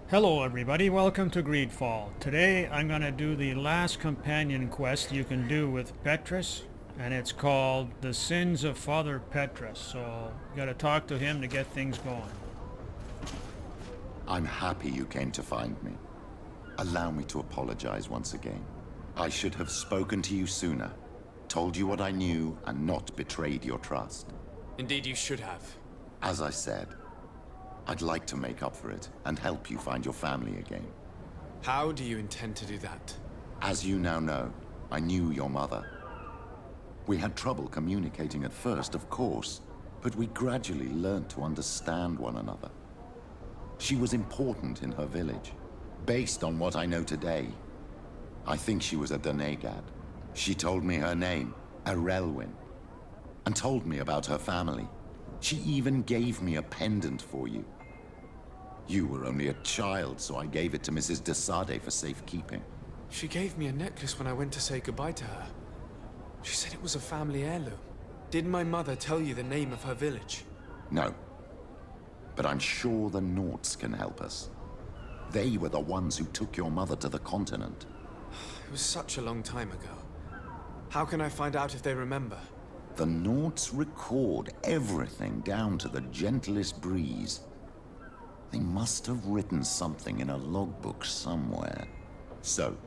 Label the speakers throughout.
Speaker 1: Hello everybody, welcome to Greedfall. Today I'm going to do the last companion quest you can do with Petrus, and it's called The Sins of Father Petrus, so you got to talk to him to get things going.
Speaker 2: I'm happy you came to find me. Allow me to apologize once again. I should have spoken to you sooner, told you what I knew, and not betrayed your trust.
Speaker 3: Indeed you should have.
Speaker 2: As I said, I'd like to make up for it and help you find your family again.
Speaker 3: How do you intend to do that?
Speaker 2: As you now know, I knew your mother. We had trouble communicating at first, of course, but we gradually learned to understand one another. She was important in her village. Based on what I know today, I think she was a Donegad. She told me her name, Arelwyn, and told me about her family. She even gave me a pendant for you. You were only a child, so I gave it to Mrs. de Sade for safekeeping.
Speaker 3: She gave me a necklace when I went to say goodbye to her. She said it was a family heirloom. Did my mother tell you the name of her village?
Speaker 2: No. But I'm sure the Norts can help us. They were the ones who took your mother to the continent.
Speaker 3: It was such a long time ago. How can I find out if they remember?
Speaker 2: The Norts record everything down to the gentlest breeze. They must have written something in a logbook somewhere. So,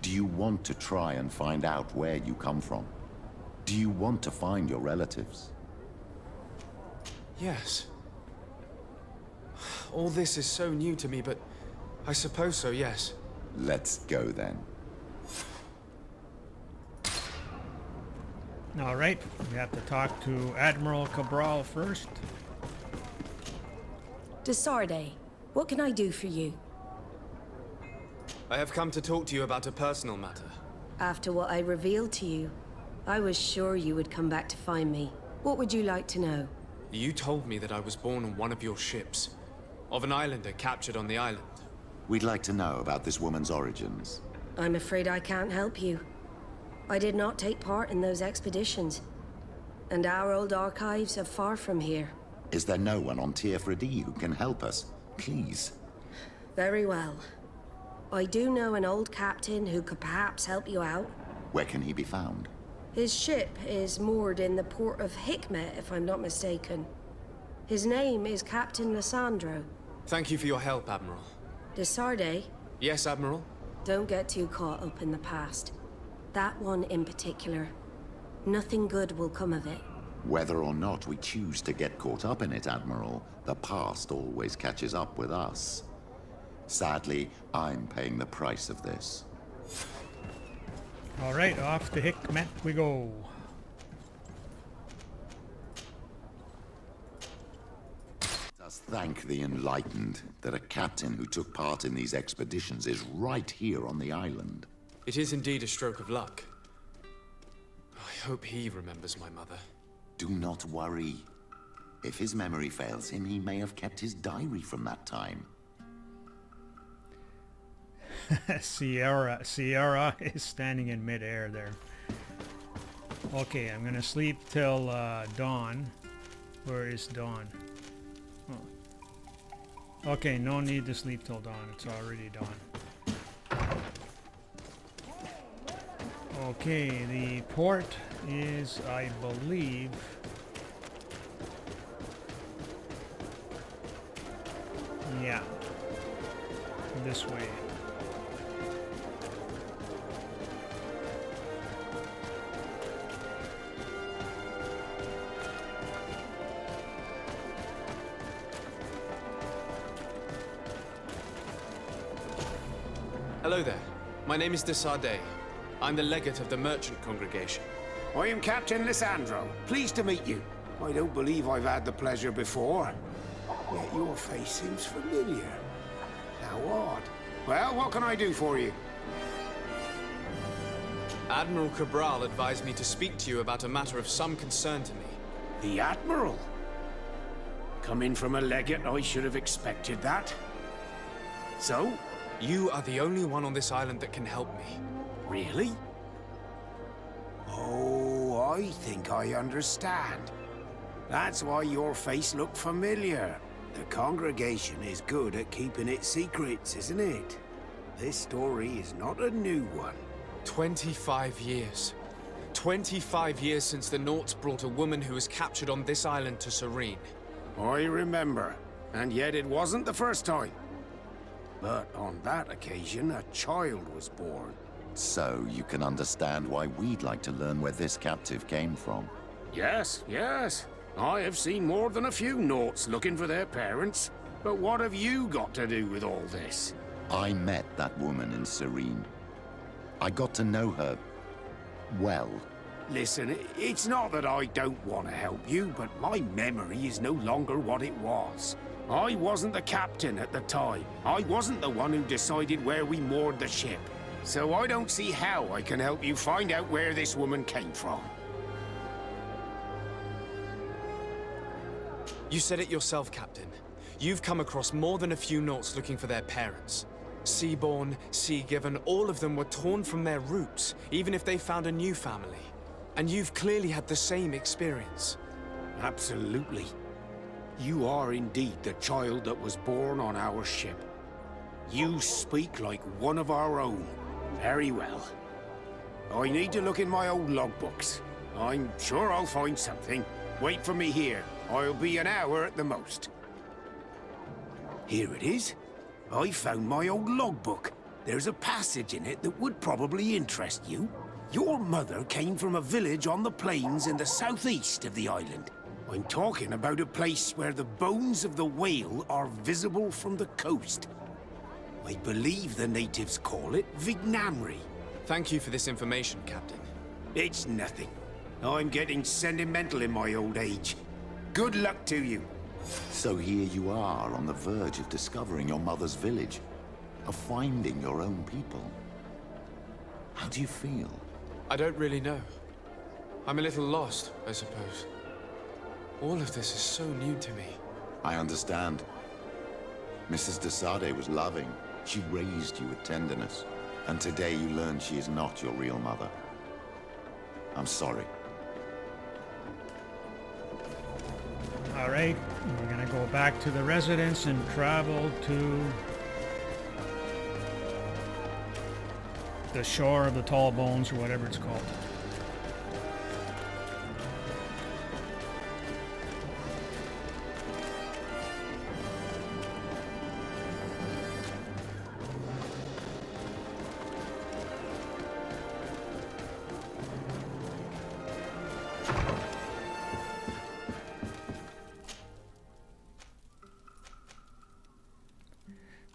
Speaker 2: do you want to try and find out where you come from? Do you want to find your relatives?
Speaker 3: Yes. All this is so new to me, but I suppose so, yes.
Speaker 2: Let's go then.
Speaker 1: Alright, we have to talk to Admiral Cabral first.
Speaker 4: De Sarde, what can I do for you?
Speaker 3: I have come to talk to you about a personal matter.
Speaker 4: After what I revealed to you, I was sure you would come back to find me. What would you like to know?
Speaker 3: You told me that I was born on one of your ships, of an islander captured on the island.
Speaker 2: We'd like to know about this woman's origins.
Speaker 4: I'm afraid I can't help you. I did not take part in those expeditions, and our old archives are far from here.
Speaker 2: Is there no one on Tier who can help us? Please.
Speaker 4: Very well. I do know an old captain who could perhaps help you out.
Speaker 2: Where can he be found?
Speaker 4: His ship is moored in the port of Hikmet, if I'm not mistaken. His name is Captain Lissandro.
Speaker 3: Thank you for your help, Admiral.
Speaker 4: De Sarde,
Speaker 3: Yes, Admiral?
Speaker 4: don't get too caught up in the past. That one in particular. Nothing good will come of it.
Speaker 2: Whether or not we choose to get caught up in it, Admiral, the past always catches up with us. Sadly, I'm paying the price of this.
Speaker 1: Alright, off to Hikmet we go.
Speaker 2: Let us thank the enlightened that a captain who took part in these expeditions is right here on the island.
Speaker 3: It is indeed a stroke of luck. I hope he remembers my mother.
Speaker 2: Do not worry. If his memory fails him, he may have kept his diary from that time.
Speaker 1: Sierra is standing in midair there. Okay, I'm gonna sleep till dawn. Where is dawn? Oh. Okay, no need to sleep till dawn. It's already dawn. Okay, the port is, I believe, yeah, this way.
Speaker 3: Hello there. My name is de Sade. I'm the legate of the merchant congregation.
Speaker 5: I am Captain Lissandro. Pleased to meet you. I don't believe I've had the pleasure before. Yet your face seems familiar. How odd. Well, what can I do for you?
Speaker 3: Admiral Cabral advised me to speak to you about a matter of some concern to me.
Speaker 5: The Admiral? Coming from a legate, I should have expected that. So?
Speaker 3: You are the only one on this island that can help me.
Speaker 5: Really? Oh, I think I understand. That's why your face looked familiar. The congregation is good at keeping its secrets, isn't it? This story is not a new one.
Speaker 3: 25 years. 25 years since the Nauts brought a woman who was captured on this island to Serene.
Speaker 5: I remember, and yet it wasn't the first time. But on that occasion, a child was born.
Speaker 2: So you can understand why we'd like to learn where this captive came from.
Speaker 5: Yes, yes. I have seen more than a few Nauts looking for their parents. But what have you got to do with all this?
Speaker 2: I met that woman in Serene. I got to know her well.
Speaker 5: Listen, it's not that I don't want to help you, but my memory is no longer what it was. I wasn't the captain at the time. I wasn't the one who decided where we moored the ship. So I don't see how I can help you find out where this woman came from.
Speaker 3: You said it yourself, Captain. You've come across more than a few Nauts looking for their parents. Seaborn, Sea-given, all of them were torn from their roots, even if they found a new family. And you've clearly had the same experience.
Speaker 5: Absolutely. You are indeed the child that was born on our ship. You speak like one of our own. Very well. I need to look in my old logbooks. I'm sure I'll find something. Wait for me here. I'll be an hour at the most. Here it is. I found my old logbook. There's a passage in it that would probably interest you. Your mother came from a village on the plains in the southeast of the island. I'm talking about a place where the bones of the whale are visible from the coast. I believe the natives call it Vignamri.
Speaker 3: Thank you for this information, Captain.
Speaker 5: It's nothing. I'm getting sentimental in my old age. Good luck to you.
Speaker 2: So here you are on the verge of discovering your mother's village, of finding your own people. How do you feel?
Speaker 3: I don't really know. I'm a little lost, I suppose. All of this is so new to me.
Speaker 2: I understand. Mrs. de Sade was loving. She raised you with tenderness. And today you learn she is not your real mother. I'm sorry.
Speaker 1: All right, we're gonna go back to the residence and travel to the shore of the Tall Bones, or whatever it's called.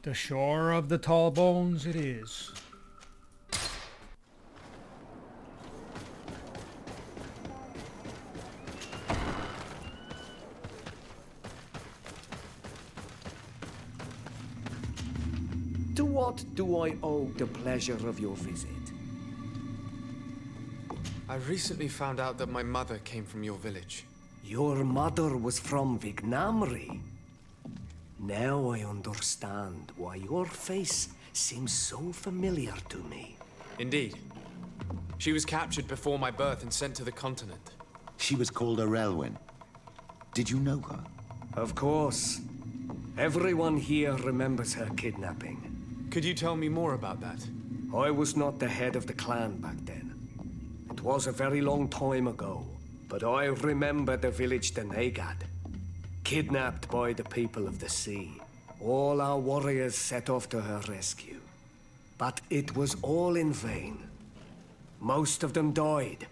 Speaker 1: The shore of the Tall Bones it is.
Speaker 6: To what do I owe the pleasure of your visit?
Speaker 3: I recently found out that my mother came from your village.
Speaker 6: Your mother was from Vignamri. Now I understand why your face seems so familiar to me.
Speaker 3: Indeed. She was captured before my birth and sent to the continent.
Speaker 2: She was called Arelwyn. Did you know her?
Speaker 6: Of course. Everyone here remembers her kidnapping.
Speaker 3: Could you tell me more about that?
Speaker 6: I was not the head of the clan back then. It was a very long time ago, but I remember the village Denegad. Kidnapped by the people of the sea. All our warriors set off to her rescue. But it was all in vain. Most of them died,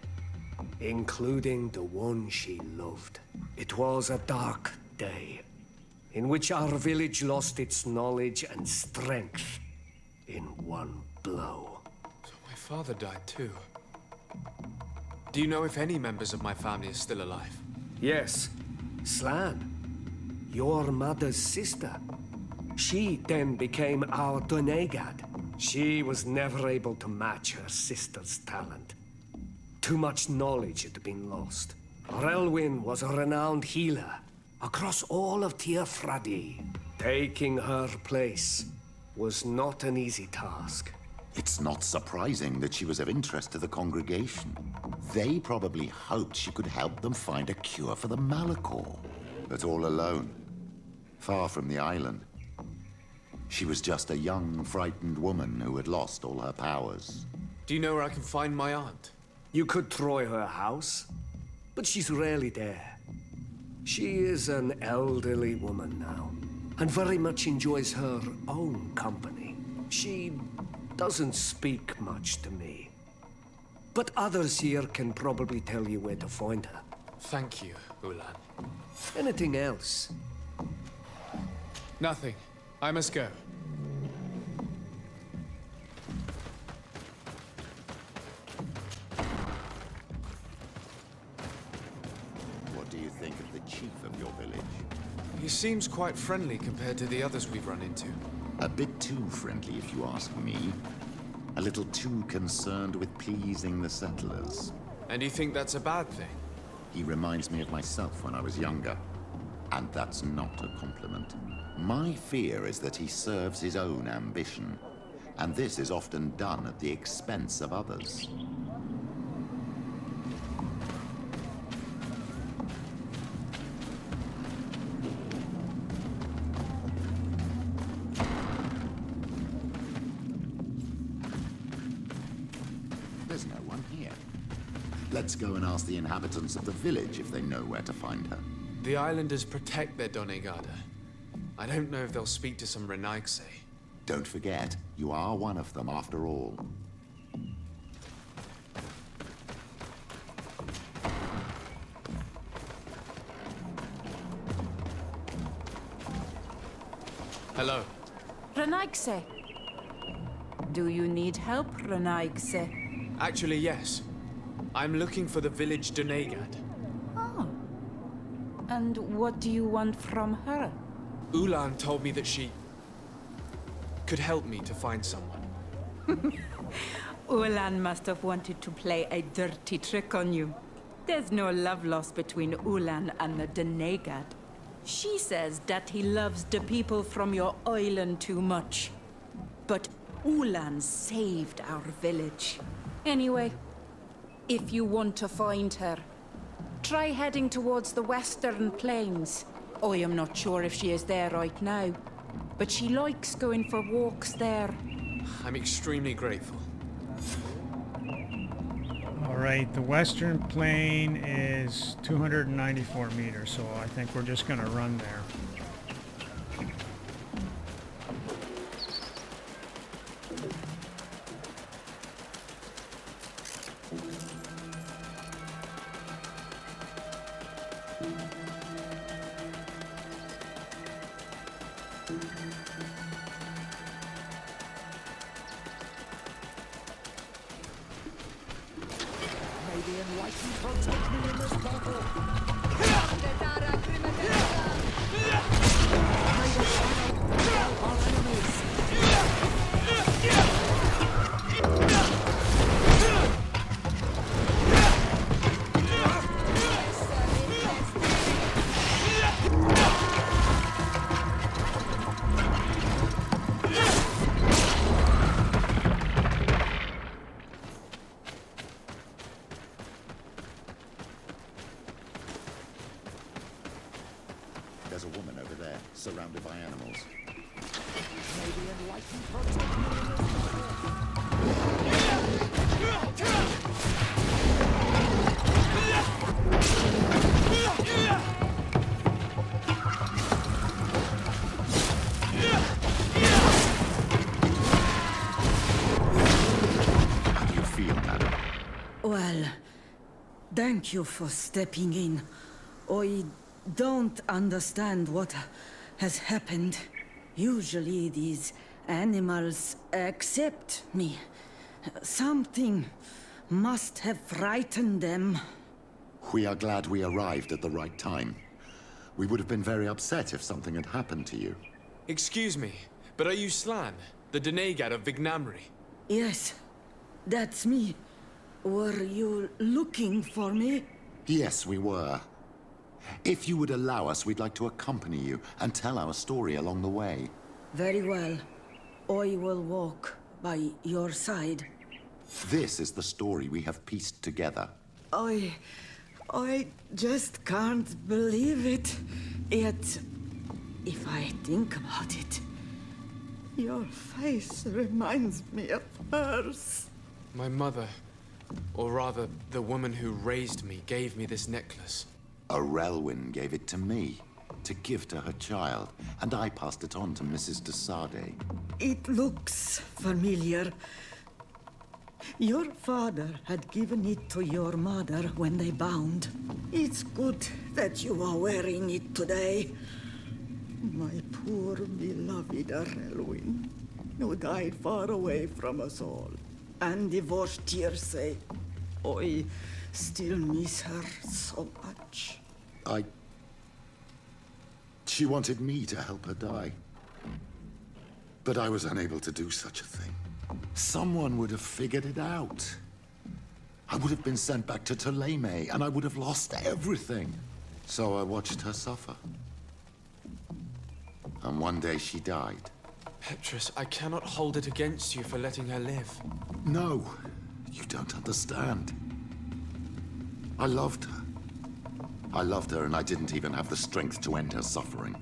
Speaker 6: including the one she loved. It was a dark day, in which our village lost its knowledge and strength in one blow.
Speaker 3: So my father died too. Do you know if any members of my family are still alive?
Speaker 6: Yes, Slan. Your mother's sister. She then became our Donegad. She was never able to match her sister's talent. Too much knowledge had been lost. Relwyn was a renowned healer across all of Teofradi. Taking her place was not an easy task.
Speaker 2: It's not surprising that she was of interest to the congregation. They probably hoped she could help them find a cure for the Malachor. But all alone, far from the island. She was just a young, frightened woman who had lost all her powers.
Speaker 3: Do you know where I can find my aunt?
Speaker 6: You could try her house, but she's rarely there. She is an elderly woman now, and very much enjoys her own company. She doesn't speak much to me. But others here can probably tell you where to find her.
Speaker 3: Thank you, Ulan.
Speaker 6: Anything else?
Speaker 3: Nothing. I must go.
Speaker 2: What do you think of the chief of your village?
Speaker 3: He seems quite friendly compared to the others we've run into.
Speaker 2: A bit too friendly, if you ask me. A little too concerned with pleasing the settlers.
Speaker 3: And you think that's a bad thing?
Speaker 2: He reminds me of myself when I was younger. And that's not a compliment. My fear is that he serves his own ambition. And this is often done at the expense of others. There's no one here. Let's go and ask the inhabitants of the village if they know where to find her.
Speaker 3: The islanders protect their Donegada. I don't know if they'll speak to some Renaigse.
Speaker 2: Don't forget, you are one of them after all.
Speaker 3: Hello.
Speaker 7: Renaigse. Do you need help, Renaigse?
Speaker 3: Actually, yes. I'm looking for the village Donegad.
Speaker 7: Oh. And what do you want from her?
Speaker 3: Ulan told me that she could help me to find someone.
Speaker 7: Ulan must have wanted to play a dirty trick on you. There's no love lost between Ulan and the Donegad. She says that he loves the people from your island too much. But Ulan saved our village. Anyway, if you want to find her, try heading towards the western plains. I am not sure if she is there right now, but she likes going for walks there.
Speaker 3: I'm extremely grateful.
Speaker 1: All right, the western plain is 294 meters, so I think we're just going to run there.
Speaker 2: There's a woman over there, surrounded by animals. How do you feel, madam?
Speaker 8: Well, thank you for stepping in. I don't understand what has happened. Usually these animals accept me. Something must have frightened them.
Speaker 2: We are glad we arrived at the right time. We would have been very upset if something had happened to you.
Speaker 3: Excuse me, but are you Slan, the Donegad of Vignamri?
Speaker 8: Yes, that's me. Were you looking for me?
Speaker 2: Yes, we were. If you would allow us, we'd like to accompany you and tell our story along the way.
Speaker 8: Very well. I will walk by your side.
Speaker 2: This is the story we have pieced together.
Speaker 8: I just can't believe it. If I think about it, your face reminds me of hers.
Speaker 3: My mother, or rather, the woman who raised me, gave me this necklace.
Speaker 2: Relwyn gave it to me, to give to her child, and I passed it on to Mrs. de Sade.
Speaker 8: It looks familiar. Your father had given it to your mother when they bound. It's good that you are wearing it today. My poor beloved Relwyn, who died far away from us all, and divorced Tierce. I still miss her so much.
Speaker 2: She wanted me to help her die. But I was unable to do such a thing. Someone would have figured it out. I would have been sent back to Ptolemy, and I would have lost everything. So I watched her suffer. And one day she died.
Speaker 3: Petrus, I cannot hold it against you for letting her live.
Speaker 2: No, you don't understand. I loved her. I loved her, and I didn't even have the strength to end her suffering.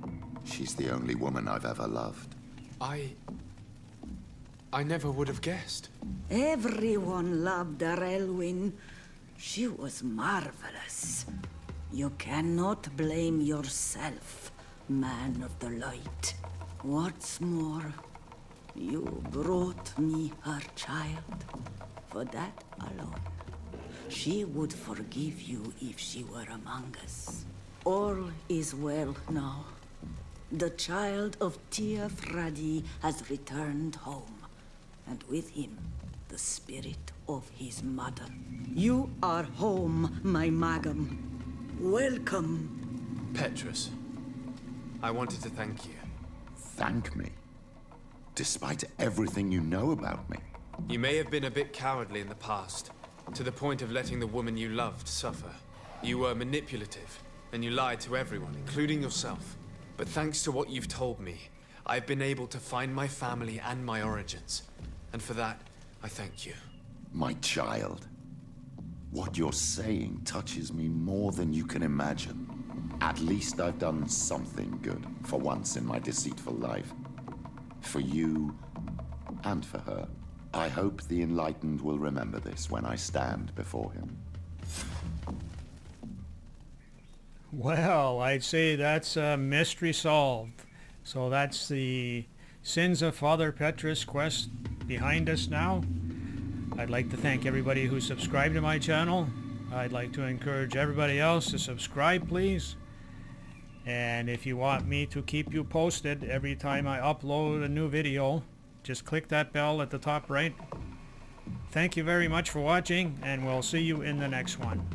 Speaker 2: She's the only woman I've ever loved.
Speaker 3: I never would have guessed.
Speaker 8: Everyone loved Relwyn. She was marvelous. You cannot blame yourself, man of the light. What's more, you brought me her child. For that alone, she would forgive you if she were among us. All is well now. The child of Tia Fradi has returned home, and with him, the spirit of his mother. You are home, my Magam. Welcome.
Speaker 3: Petrus, I wanted to thank you.
Speaker 2: Thank me? Despite everything you know about me?
Speaker 3: You may have been a bit cowardly in the past, to the point of letting the woman you loved suffer. You were manipulative, and you lied to everyone, including yourself. But thanks to what you've told me, I've been able to find my family and my origins. And for that, I thank you.
Speaker 2: My child. What you're saying touches me more than you can imagine. At least I've done something good, for once in my deceitful life. For you, and for her. I hope the Enlightened will remember this when I stand before him.
Speaker 1: Well, I'd say that's a mystery solved. So that's the Sins of Father Petrus quest behind us now. I'd like to thank everybody who subscribed to my channel. I'd like to encourage everybody else to subscribe, please. And if you want me to keep you posted every time I upload a new video, just click that bell at the top right. Thank you very much for watching, and we'll see you in the next one.